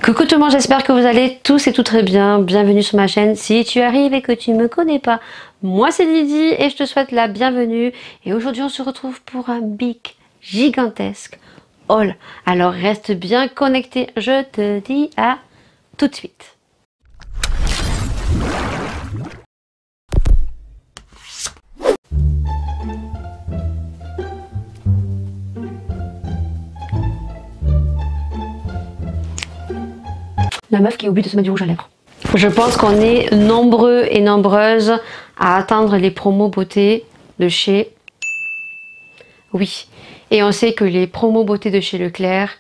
Coucou tout le monde, j'espère que vous allez tous et tout très bien. Bienvenue sur ma chaîne. Si tu arrives et que tu ne me connais pas, moi c'est Lydie et je te souhaite la bienvenue. Et aujourd'hui on se retrouve pour un gigantesque haul. Alors reste bien connecté, je te dis à tout de suite. La meuf qui oublie de se mettre du rouge à lèvres. Je pense qu'on est nombreux et nombreuses à attendre les promos beauté de chez... Oui, et on sait que les promos beauté de chez Leclerc,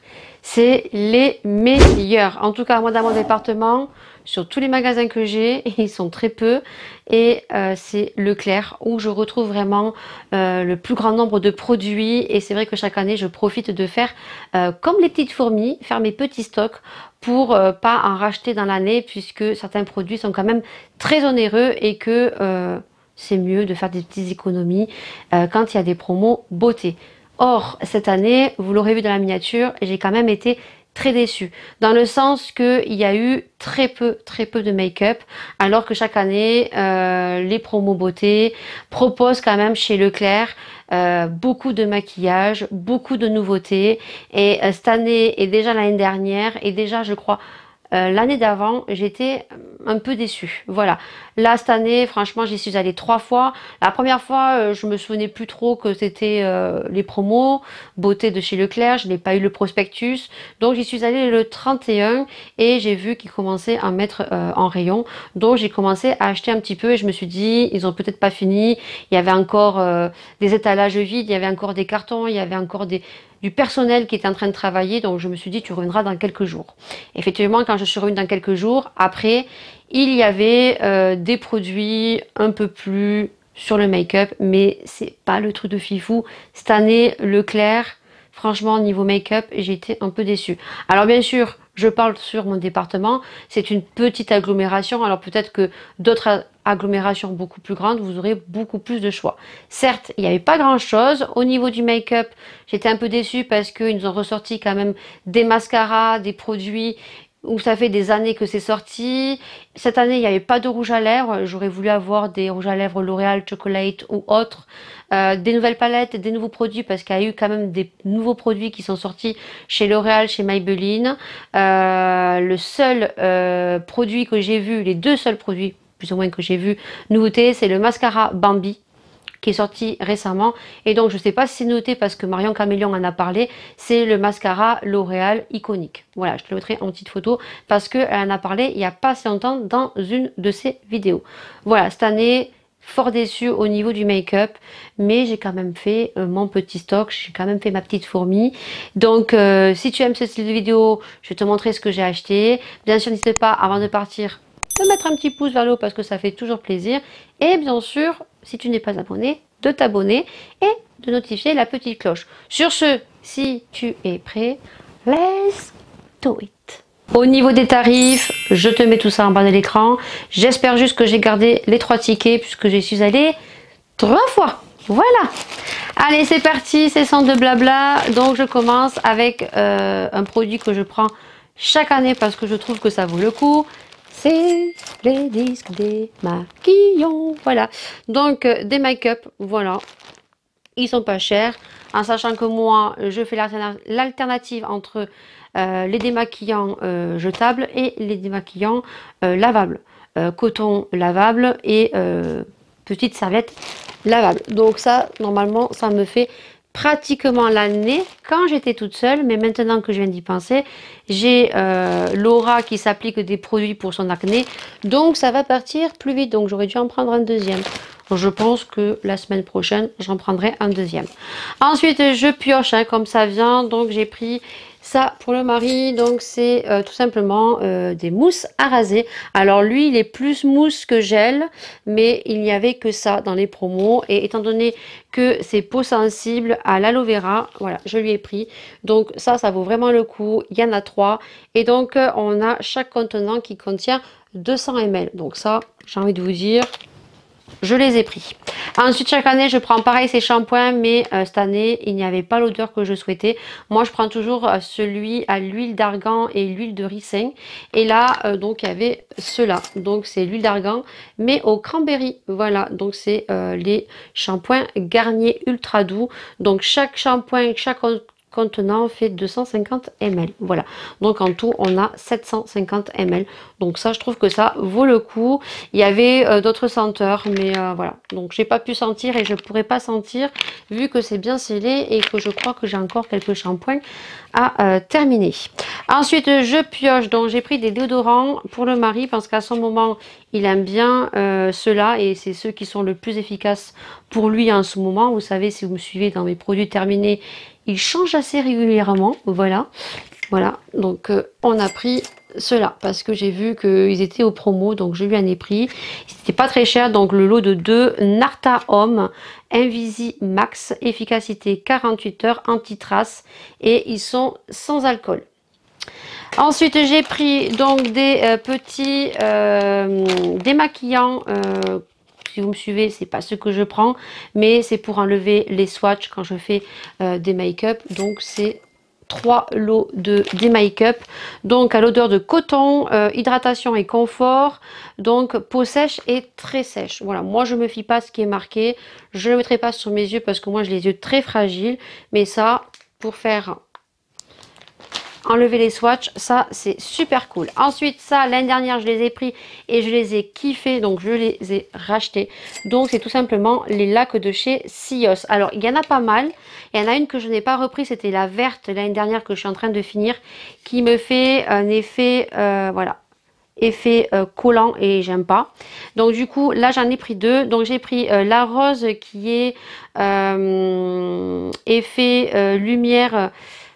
c'est les meilleurs. En tout cas, moi dans mon département, sur tous les magasins que j'ai, ils sont très peu. Et c'est Leclerc où je retrouve vraiment le plus grand nombre de produits. Et c'est vrai que chaque année, je profite de faire comme les petites fourmis, faire mes petits stocks pour pas en racheter dans l'année, puisque certains produits sont quand même très onéreux et que c'est mieux de faire des petites économies quand il y a des promos beauté. Or, cette année, vous l'aurez vu dans la miniature, j'ai quand même été très déçue. Dans le sens qu'il y a eu très peu de make-up, alors que chaque année, les promos beauté proposent quand même chez Leclerc beaucoup de maquillage, beaucoup de nouveautés. Et cette année, et déjà l'année dernière, et déjà je crois... l'année d'avant, j'étais un peu déçue. Voilà. Là, cette année, franchement, j'y suis allée 3 fois. La première fois, je me souvenais plus trop que c'était les promos beauté de chez Leclerc. Je n'ai pas eu le prospectus. Donc, j'y suis allée le 31 et j'ai vu qu'ils commençaient à mettre en rayon. Donc, j'ai commencé à acheter un petit peu et je me suis dit, ils ont peut-être pas fini. Il y avait encore des étalages vides, il y avait encore des cartons, il y avait encore du personnel qui était en train de travailler, donc je me suis dit tu reviendras dans quelques jours. Effectivement, quand je suis revenue dans quelques jours, après, il y avait des produits un peu plus sur le make-up, mais c'est pas le truc de fifou. Cette année, Leclerc, franchement, niveau make-up, j'ai été un peu déçue. Alors bien sûr, je parle sur mon département, c'est une petite agglomération, alors peut-être que d'autres agglomérations beaucoup plus grandes, vous aurez beaucoup plus de choix. Certes, il n'y avait pas grand-chose. Au niveau du make-up, j'étais un peu déçue parce qu'ils nous ont ressorti quand même des mascaras, des produits où ça fait des années que c'est sorti. Cette année, il n'y avait pas de rouge à lèvres. J'aurais voulu avoir des rouges à lèvres L'Oréal, Chocolate ou autres. Des nouvelles palettes, des nouveaux produits parce qu'il y a eu quand même des nouveaux produits qui sont sortis chez L'Oréal, chez Maybelline. Le seul produit que j'ai vu, les deux seuls produits plus ou moins que j'ai vu nouveauté, c'est le mascara Bambi qui est sorti récemment et donc je sais pas si c'est noté parce que Marion Caméléon en a parlé, c'est le mascara L'Oréal iconique. Voilà, je te le mettrai en petite photo parce qu'elle en a parlé il n'y a pas si longtemps dans une de ses vidéos. Voilà, cette année, fort déçue au niveau du make-up, mais j'ai quand même fait mon petit stock, j'ai quand même fait ma petite fourmi. Donc si tu aimes ce style de vidéo, je vais te montrer ce que j'ai acheté. Bien sûr, n'hésite pas avant de partir de mettre un petit pouce vers le haut parce que ça fait toujours plaisir. Et bien sûr, si tu n'es pas abonné, de t'abonner et de notifier la petite cloche. Sur ce, si tu es prêt, let's do it. Au niveau des tarifs, je te mets tout ça en bas de l'écran. J'espère juste que j'ai gardé les 3 tickets puisque j'y suis allée 3 fois. Voilà. Allez, c'est parti, c'est sans de blabla. Donc, je commence avec un produit que je prends chaque année parce que je trouve que ça vaut le coup. C'est les disques des maquillons. Voilà. Donc, des make-up, voilà. Ils sont pas chers. En sachant que moi, je fais l'alternative entre les démaquillants jetables et les démaquillants lavables. Coton lavable et petite serviette lavable. Donc ça, normalement, ça me fait pratiquement l'année quand j'étais toute seule, mais maintenant que je viens d'y penser, j'ai Laura qui s'applique des produits pour son acné, donc ça va partir plus vite, donc j'aurais dû en prendre un deuxième. Je pense que la semaine prochaine, j'en prendrai un deuxième. Ensuite, je pioche hein, comme ça vient, donc j'ai pris ça pour le mari, donc c'est tout simplement des mousses à raser. Alors lui, il est plus mousse que gel, mais il n'y avait que ça dans les promos. Et étant donné que c'est peau sensible à l'aloe vera, voilà, je lui ai pris. Donc ça vaut vraiment le coup. Il y en a 3. Et donc on a chaque contenant qui contient 200 ml. Donc ça, j'ai envie de vous dire, je les ai pris. Ensuite, chaque année, je prends pareil ces shampoings, mais cette année, il n'y avait pas l'odeur que je souhaitais. Moi, je prends toujours celui à l'huile d'argan et l'huile de ricin. Et là, donc, il y avait ceux-là. Donc, c'est l'huile d'argan, mais au cranberry. Voilà, donc c'est les shampoings Garnier Ultra Doux. Donc, chaque shampoing, chaque contenant fait 250 ml. Voilà, donc en tout on a 750 ml. Donc ça, je trouve que ça vaut le coup. Il y avait d'autres senteurs, mais voilà, donc j'ai pas pu sentir et je pourrais pas sentir vu que c'est bien scellé et que je crois que j'ai encore quelques shampoings à terminer. Ensuite, je pioche. Donc j'ai pris des déodorants pour le mari parce qu'à son moment il aime bien ceux-là et c'est ceux qui sont le plus efficaces pour lui en ce moment. Vous savez, si vous me suivez dans mes produits terminés, il change assez régulièrement. Voilà, donc on a pris ceux-là parce que j'ai vu qu'ils étaient au promo, donc je lui en ai pris. C'était pas très cher, donc le lot de 2 Narta Homme Invisi Max, efficacité 48 heures, anti-trace, et ils sont sans alcool. Ensuite, j'ai pris donc des petits démaquillants. Si vous me suivez, c'est pas ce que je prends, mais c'est pour enlever les swatchs quand je fais des make-up. Donc c'est 3 lots de des make-up, donc à l'odeur de coton, hydratation et confort, donc peau sèche et très sèche. Voilà, moi je me fie pas à ce qui est marqué, je ne le mettrai pas sur mes yeux parce que moi j'ai les yeux très fragiles, mais ça, pour faire enlever les swatchs, ça c'est super cool. Ensuite, ça, l'année dernière je les ai pris et je les ai kiffés, donc je les ai rachetés. Donc c'est tout simplement les lacs de chez Sios. Alors il y en a pas mal, il y en a une que je n'ai pas repris, c'était la verte l'année dernière que je suis en train de finir, qui me fait un effet voilà, effet collant et j'aime pas. Donc du coup là j'en ai pris 2. Donc j'ai pris la rose qui est effet lumière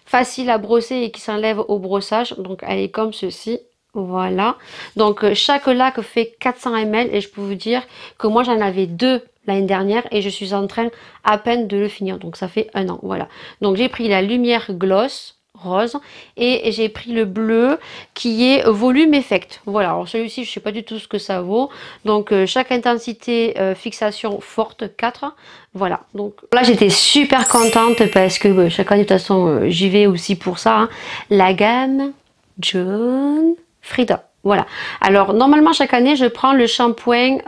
facile à brosser et qui s'enlève au brossage. Donc elle est comme ceci. Voilà, donc chaque lac fait 400 ml et je peux vous dire que moi j'en avais 2 l'année dernière et je suis en train à peine de le finir, donc ça fait 1 an. Voilà, donc j'ai pris la lumière gloss rose et j'ai pris le bleu qui est volume effect. Voilà, alors celui-ci je sais pas du tout ce que ça vaut, donc chaque intensité fixation forte 4. Voilà, donc là j'étais super contente parce que chaque année de toute façon j'y vais aussi pour ça, hein. La gamme John Frieda. Voilà, alors normalement chaque année je prends le shampoing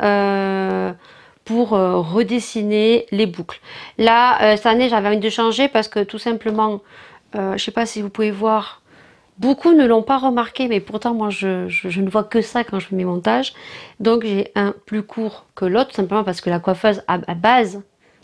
pour redessiner les boucles. Là cette année j'avais envie de changer parce que tout simplement je sais pas si vous pouvez voir, beaucoup ne l'ont pas remarqué, mais pourtant moi je ne vois que ça quand je fais mes montages. Donc j'ai un plus court que l'autre, simplement parce que la coiffeuse à base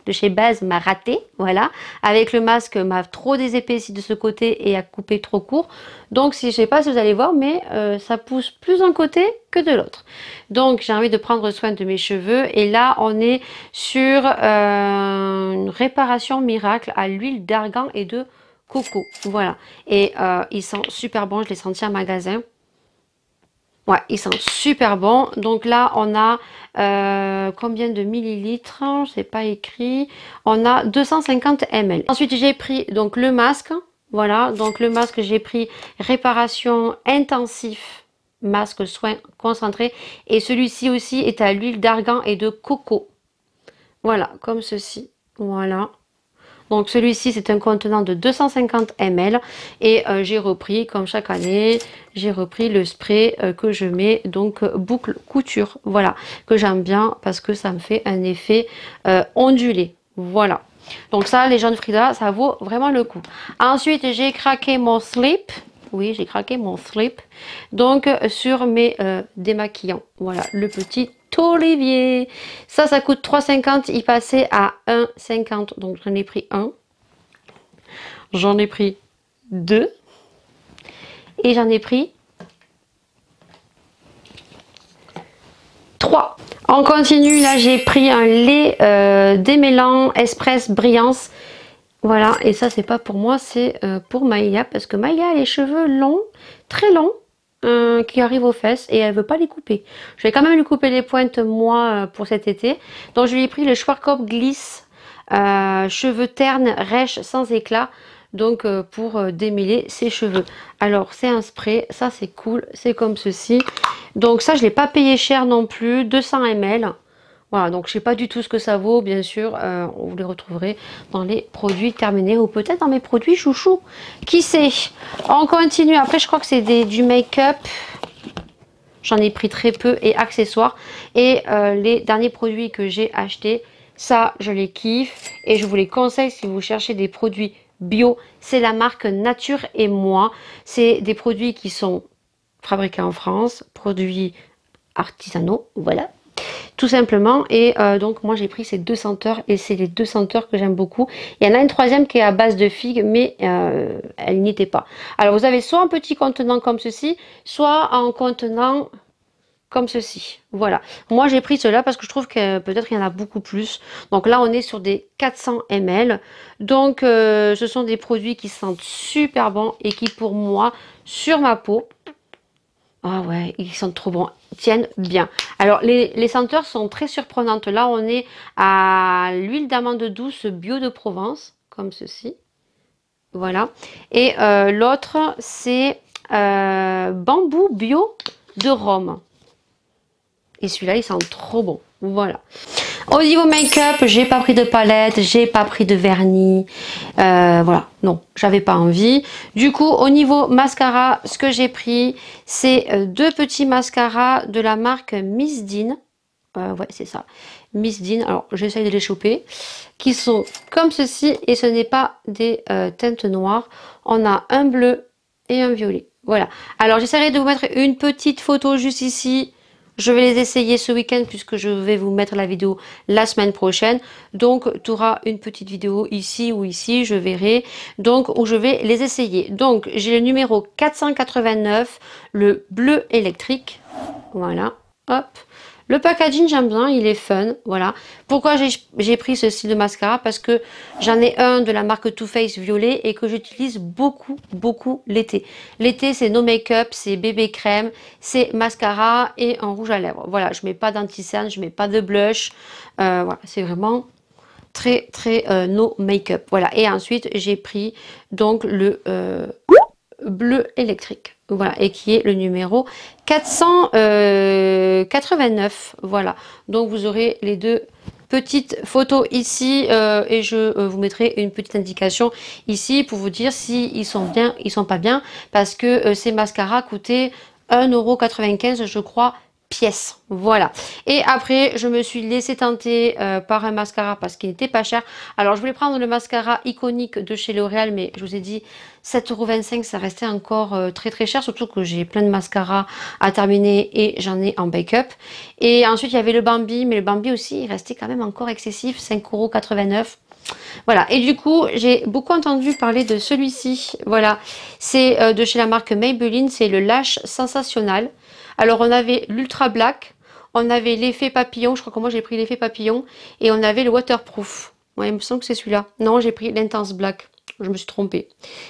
de chez Base m'a raté, voilà, avec le masque m'a trop désépaissi de ce côté et a coupé trop court. Donc si je sais pas si vous allez voir, mais ça pousse plus d'un côté que de l'autre. Donc j'ai envie de prendre soin de mes cheveux et là on est sur une réparation miracle à l'huile d'argan et de coco. Voilà, et ils sont super bons, je les sentis en magasin. Ouais, ils sont super bons. Donc là, on a combien de millilitres? Je sais pas écrit. On a 250 ml. Ensuite, j'ai pris donc le masque. Voilà, donc le masque, j'ai pris réparation intensif, masque soin concentré. Et celui-ci aussi est à l'huile d'argan et de coco. Voilà, comme ceci. Voilà. Donc celui-ci c'est un contenant de 250 ml et j'ai repris comme chaque année, j'ai repris le spray que je mets, donc boucle couture, voilà, que j'aime bien parce que ça me fait un effet ondulé. Voilà, donc ça les jaunes Frida, ça vaut vraiment le coup. Ensuite j'ai craqué mon slip. Oui, j'ai craqué mon slip. Donc sur mes démaquillants. Voilà, le petit Olivier. Ça coûte 3,50. Il passait à 1,50. Donc j'en ai pris un. J'en ai pris 2. Et j'en ai pris 3. On continue. Là, j'ai pris un lait démêlant Express Brillance. Voilà, et ça c'est pas pour moi, c'est pour Maïa, parce que Maïa a les cheveux longs, très longs, qui arrivent aux fesses et elle veut pas les couper. Je vais quand même lui couper les pointes moi pour cet été. Donc je lui ai pris le Schwarzkopf Gliss cheveux ternes, rêches, sans éclat. Donc pour démêler ses cheveux. Alors c'est un spray, ça c'est cool, c'est comme ceci. Donc ça je l'ai pas payé cher non plus, 200 ml. Voilà, donc je sais pas du tout ce que ça vaut, bien sûr, vous les retrouverez dans les produits terminés ou peut-être dans mes produits chouchou. Qui sait? On continue, après je crois que c'est du make-up. J'en ai pris très peu et accessoires. Et les derniers produits que j'ai achetés, ça je les kiffe et je vous les conseille si vous cherchez des produits bio. C'est la marque Nature et Moi. C'est des produits qui sont fabriqués en France, produits artisanaux, voilà. Tout simplement, et donc moi j'ai pris ces deux senteurs et c'est les deux senteurs que j'aime beaucoup. Il y en a une troisième qui est à base de figues, mais elle n'y était pas. Alors vous avez soit un petit contenant comme ceci, soit un contenant comme ceci. Voilà, moi j'ai pris cela parce que je trouve que peut-être il y en a beaucoup plus. Donc là on est sur des 400 ml, donc ce sont des produits qui sentent super bon et qui pour moi, sur ma peau, ah ouais, ils sont trop bons, tiennent bien. Alors les senteurs sont très surprenantes. Là on est à l'huile d'amande douce bio de Provence, comme ceci. Voilà. Et l'autre c'est bambou bio de Rome. Et celui-là il sent trop bon. Voilà. Au niveau make-up, j'ai pas pris de palette, j'ai pas pris de vernis. Voilà, non, j'avais pas envie. Du coup, au niveau mascara, ce que j'ai pris, c'est deux petits mascaras de la marque Miss Dean. Ouais, c'est ça. Miss Dean. Alors, j'essaye de les choper. Qui sont comme ceci. Et ce n'est pas des teintes noires. On a un bleu et un violet. Voilà. Alors, j'essaierai de vous mettre une petite photo juste ici. Je vais les essayer ce week-end puisque je vais vous mettre la vidéo la semaine prochaine. Donc, tu auras une petite vidéo ici ou ici, je verrai. Donc, où je vais les essayer. Donc, j'ai le numéro 489, le bleu électrique. Voilà, hop. Le packaging, j'aime bien, il est fun, voilà. Pourquoi j'ai pris ce style de mascara? Parce que j'en ai un de la marque Too Faced violet et que j'utilise beaucoup, beaucoup l'été. L'été, c'est no make-up, c'est bébé crème, c'est mascara et un rouge à lèvres. Voilà, je mets pas d'anti-cerne, je mets pas de blush. Voilà, c'est vraiment très, très no make-up. Voilà, et ensuite, j'ai pris donc le bleu électrique. Voilà, et qui est le numéro 489. Voilà, donc vous aurez les deux petites photos ici et je vous mettrai une petite indication ici pour vous dire si ils sont bien, ils sont pas bien, parce que ces mascaras coûtaient 1,95 € je crois pièce. Voilà, et après je me suis laissé tenter par un mascara parce qu'il n'était pas cher. Alors je voulais prendre le mascara iconique de chez L'Oréal, mais je vous ai dit 7,25 € ça restait encore très très cher, surtout que j'ai plein de mascaras à terminer et j'en ai en backup. Et ensuite il y avait le Bambi, mais le Bambi aussi il restait quand même encore excessif, 5,89 €. Voilà, et du coup j'ai beaucoup entendu parler de celui-ci. Voilà, c'est de chez la marque Maybelline, c'est le Lash Sensationnel. Alors on avait l'Ultra Black, on avait l'effet papillon, je crois que moi j'ai pris l'effet papillon, et on avait le Waterproof. Ouais, il me semble que c'est celui-là. Non, j'ai pris l'Intense Black, je me suis trompée.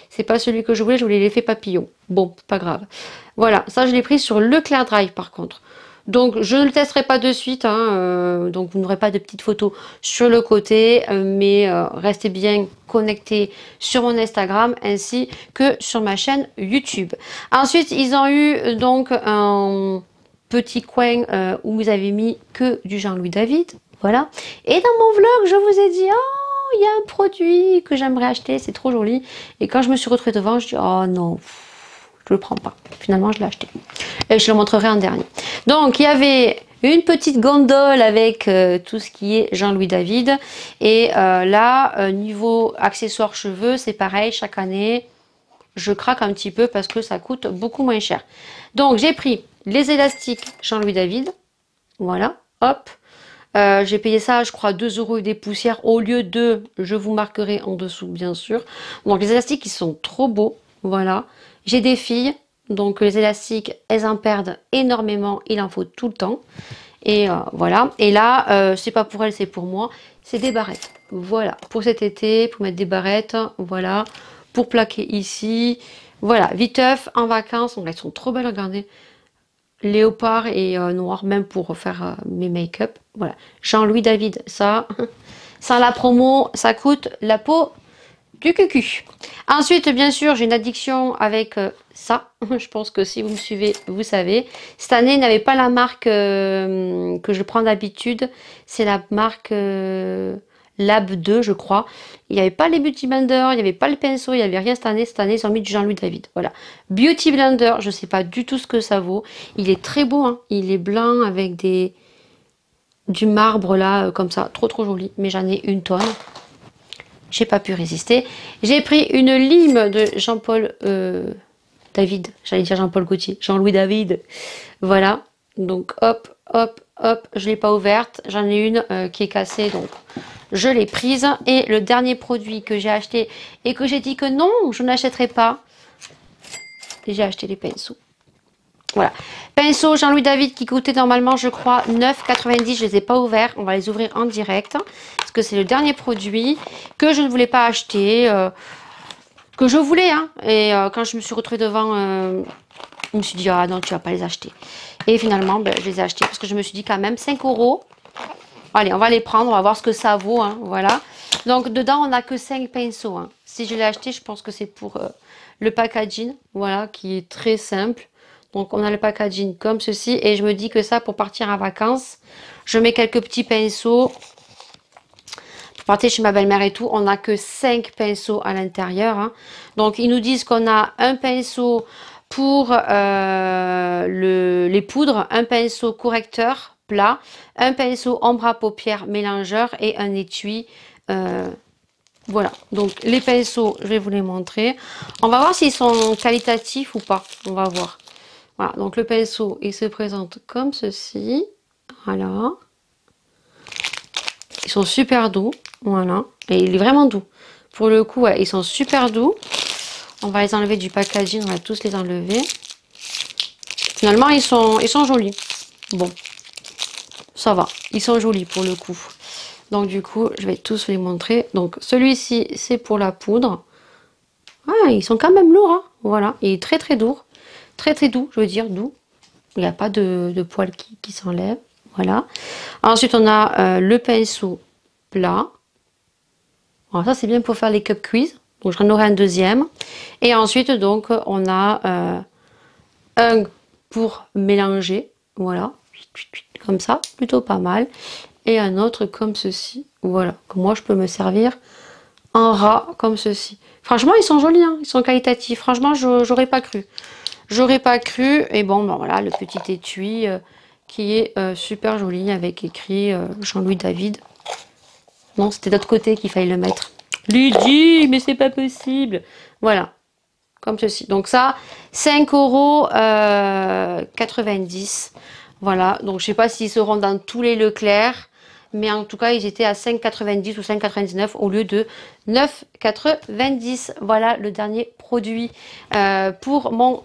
C'est pas celui que je voulais l'effet papillon. Bon, pas grave. Voilà, ça je l'ai pris sur Leclerc Drive par contre. Donc je ne le testerai pas de suite, hein, donc vous n'aurez pas de petites photos sur le côté, mais restez bien connectés sur mon Instagram ainsi que sur ma chaîne YouTube. Ensuite ils ont eu donc un petit coin où vous avez mis que du Jean-Louis David, voilà. Et dans mon vlog je vous ai dit, oh il y a un produit que j'aimerais acheter, c'est trop joli. Et quand je me suis retrouvée devant, je dis, oh non, je le prends pas. Finalement je l'ai acheté. Et je le montrerai en dernier. Donc il y avait une petite gondole avec tout ce qui est Jean-Louis David. Et là, niveau accessoires cheveux, c'est pareil, chaque année, je craque un petit peu parce que ça coûte beaucoup moins cher. Donc j'ai pris les élastiques Jean-Louis David. Voilà, hop. J'ai payé ça, je crois, 2 € et des poussières au lieu de, je vous marquerai en dessous, bien sûr. Donc les élastiques, ils sont trop beaux. Voilà. J'ai des filles. Donc les élastiques, elles en perdent énormément, il en faut tout le temps. Et voilà. Et là, c'est pas pour elles, c'est pour moi. C'est des barrettes. Voilà. Pour cet été, pour mettre des barrettes. Voilà. Pour plaquer ici. Voilà. Viteuf, en vacances. Donc elles sont trop belles, regardez. Léopard et noir, même pour faire mes make-up. Voilà. Jean-Louis David, ça. Sans la promo, ça coûte la peau du cucu. Ensuite, bien sûr, j'ai une addiction avec ça. Je pense que si vous me suivez, vous savez. Cette année, n'avait pas la marque que je prends d'habitude. C'est la marque Lab 2, je crois. Il n'y avait pas les Beauty Blender, il n'y avait pas le pinceau, il n'y avait rien cette année. Cette année, ils ont mis du Jean-Louis David. Voilà. Beauty Blender, je ne sais pas du tout ce que ça vaut. Il est très beau, hein. Il est blanc avec du marbre là, comme ça. Trop, trop joli. Mais j'en ai une tonne. J'ai pas pu résister. J'ai pris une lime de Jean-Paul David. J'allais dire Jean-Paul Gaultier. Jean-Louis David. Voilà. Donc hop, hop, hop. Je l'ai pas ouverte. J'en ai une qui est cassée. Donc je l'ai prise. Et le dernier produit que j'ai acheté et que j'ai dit que non, je n'achèterai pas. J'ai acheté les pinceaux. Voilà. Pinceau Jean-Louis David qui coûtait normalement, je crois, 9,90. Je les ai pas ouverts. On va les ouvrir en direct. Parce que c'est le dernier produit que je ne voulais pas acheter. Que je voulais. Hein. Et quand je me suis retrouvée devant, je me suis dit, ah non, tu vas pas les acheter. Et finalement, ben, je les ai achetés. Parce que je me suis dit quand même, 5 €. Allez, on va les prendre. On va voir ce que ça vaut. Hein. Voilà. Donc, dedans, on n'a que 5 pinceaux. Hein. Si je l'ai acheté, je pense que c'est pour le packaging. Voilà, qui est très simple. Donc on a le packaging comme ceci et je me dis que ça pour partir en vacances, je mets quelques petits pinceaux. Pour partir chez ma belle-mère et tout, on n'a que 5 pinceaux à l'intérieur. Hein. Donc ils nous disent qu'on a un pinceau pour les poudres, un pinceau correcteur plat, un pinceau ombre à paupières mélangeur et un étui. Voilà, donc les pinceaux, je vais vous les montrer. On va voir s'ils sont qualitatifs ou pas, on va voir. Voilà, donc le pinceau, il se présente comme ceci. Voilà. Ils sont super doux. Voilà. Et il est vraiment doux. Pour le coup, ouais, ils sont super doux. On va les enlever du packaging. On va tous les enlever. Finalement, ils sont jolis. Bon. Ça va. Ils sont jolis pour le coup. Donc du coup, je vais tous les montrer. Donc celui-ci, c'est pour la poudre. Ah, ils sont quand même lourds. Hein. Voilà. Il est très très doux. Très très doux, je veux dire doux. Il n'y a pas de poils qui s'enlèvent. Voilà. Ensuite, on a le pinceau plat. Alors ça, c'est bien pour faire les cup quiz. Donc, j'en aurai un deuxième. Et ensuite, donc, on a un pour mélanger. Voilà. Comme ça. Plutôt pas mal. Et un autre comme ceci. Voilà. Que moi, je peux me servir en ras comme ceci. Franchement, ils sont jolis. Hein. Ils sont qualitatifs. Franchement, j'aurais pas cru. J'aurais pas cru. Et bon, ben voilà, le petit étui qui est super joli avec écrit Jean-Louis David. Non, c'était de l'autre côté qu'il fallait le mettre. Lydie, mais c'est pas possible. Voilà, comme ceci. Donc ça, 5,90 €. Voilà, donc je sais pas s'ils seront dans tous les Leclerc. Mais en tout cas, ils étaient à 5,90 ou 5,99 au lieu de 9,90. Voilà le dernier produit pour mon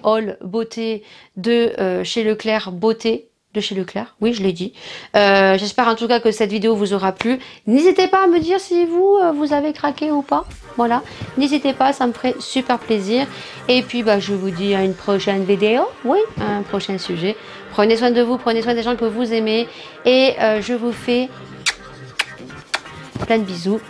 haul beauté de chez Leclerc Beauté. De chez Leclerc, oui, je l'ai dit. J'espère en tout cas que cette vidéo vous aura plu. N'hésitez pas à me dire si vous avez craqué ou pas. Voilà, n'hésitez pas, ça me ferait super plaisir. Et puis, bah, je vous dis à une prochaine vidéo. Oui, un prochain sujet. Prenez soin de vous, prenez soin des gens que vous aimez. Et je vous fais plein de bisous.